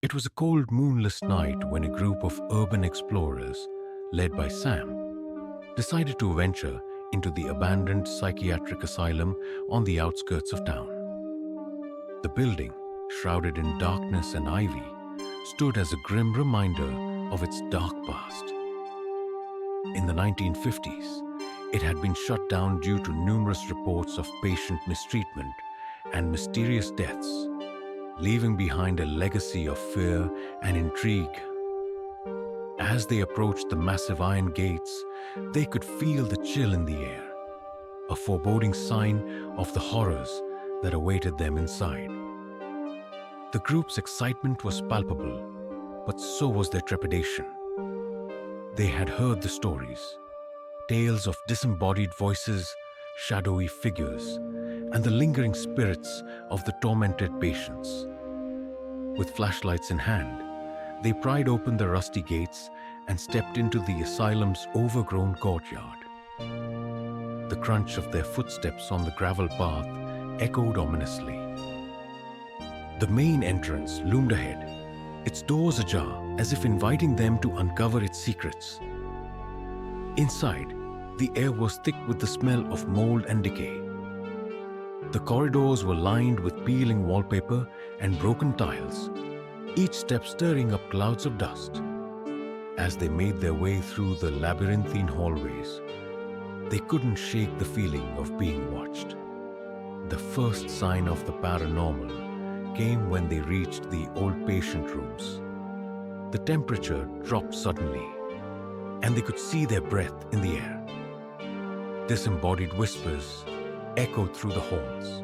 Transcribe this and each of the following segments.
It was a cold, moonless night when a group of urban explorers, led by Sam, decided to venture into the abandoned psychiatric asylum on the outskirts of town. The building, shrouded in darkness and ivy, stood as a grim reminder of its dark past. In the 1950s, it had been shut down due to numerous reports of patient mistreatment and mysterious deaths, leaving behind a legacy of fear and intrigue. As they approached the massive iron gates, they could feel the chill in the air, a foreboding sign of the horrors that awaited them inside. The group's excitement was palpable, but so was their trepidation. They had heard the stories, tales of disembodied voices, shadowy figures, and the lingering spirits of the tormented patients. With flashlights in hand, they pried open the rusty gates and stepped into the asylum's overgrown courtyard. The crunch of their footsteps on the gravel path echoed ominously. The main entrance loomed ahead, its doors ajar as if inviting them to uncover its secrets. Inside, the air was thick with the smell of mold and decay. The corridors were lined with peeling wallpaper and broken tiles, each step stirring up clouds of dust. As they made their way through the labyrinthine hallways, they couldn't shake the feeling of being watched. The first sign of the paranormal came when they reached the old patient rooms. The temperature dropped suddenly, and they could see their breath in the air. Disembodied whispers echoed through the halls.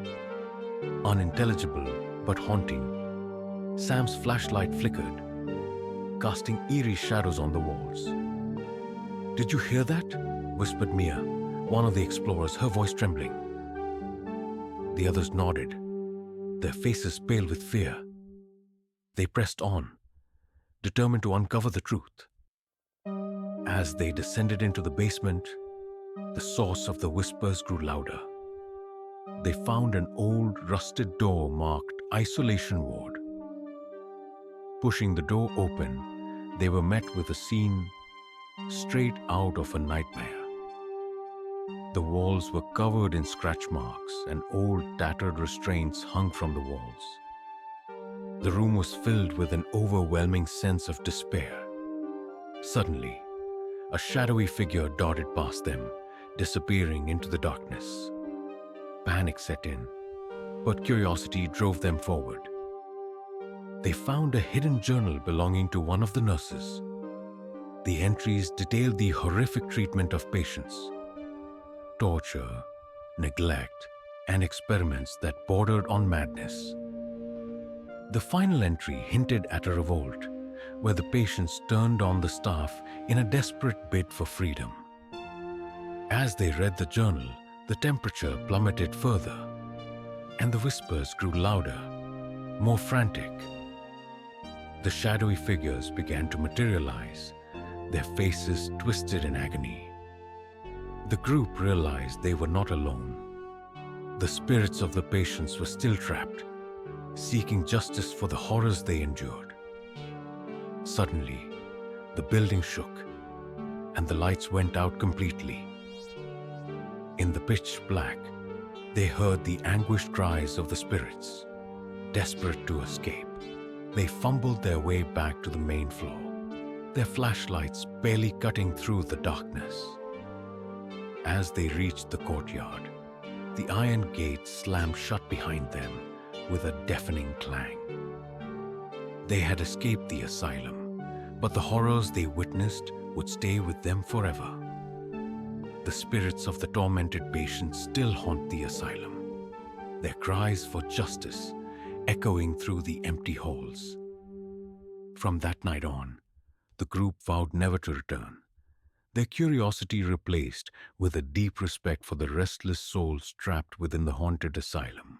Unintelligible but haunting, Sam's flashlight flickered, casting eerie shadows on the walls. "Did you hear that?" whispered Mia, one of the explorers, her voice trembling. The others nodded, their faces pale with fear. They pressed on, determined to uncover the truth. As they descended into the basement, the source of the whispers grew louder. They found an old, rusted door marked Isolation Ward. Pushing the door open, they were met with a scene straight out of a nightmare. The walls were covered in scratch marks and old, tattered restraints hung from the walls. The room was filled with an overwhelming sense of despair. Suddenly, a shadowy figure darted past them, disappearing into the darkness. Panic set in, but curiosity drove them forward. They found a hidden journal belonging to one of the nurses. The entries detailed the horrific treatment of patients, torture, neglect, and experiments that bordered on madness. The final entry hinted at a revolt, where the patients turned on the staff in a desperate bid for freedom. As they read the journal, the temperature plummeted further, and the whispers grew louder, more frantic. The shadowy figures began to materialize, their faces twisted in agony. The group realized they were not alone. The spirits of the patients were still trapped, seeking justice for the horrors they endured. Suddenly, the building shook, and the lights went out completely. In the pitch black, they heard the anguished cries of the spirits, desperate to escape. They fumbled their way back to the main floor, their flashlights barely cutting through the darkness. As they reached the courtyard, the iron gate slammed shut behind them with a deafening clang. They had escaped the asylum, but the horrors they witnessed would stay with them forever. The spirits of the tormented patients still haunt the asylum, their cries for justice echoing through the empty halls. From that night on, the group vowed never to return, their curiosity replaced with a deep respect for the restless souls trapped within the haunted asylum.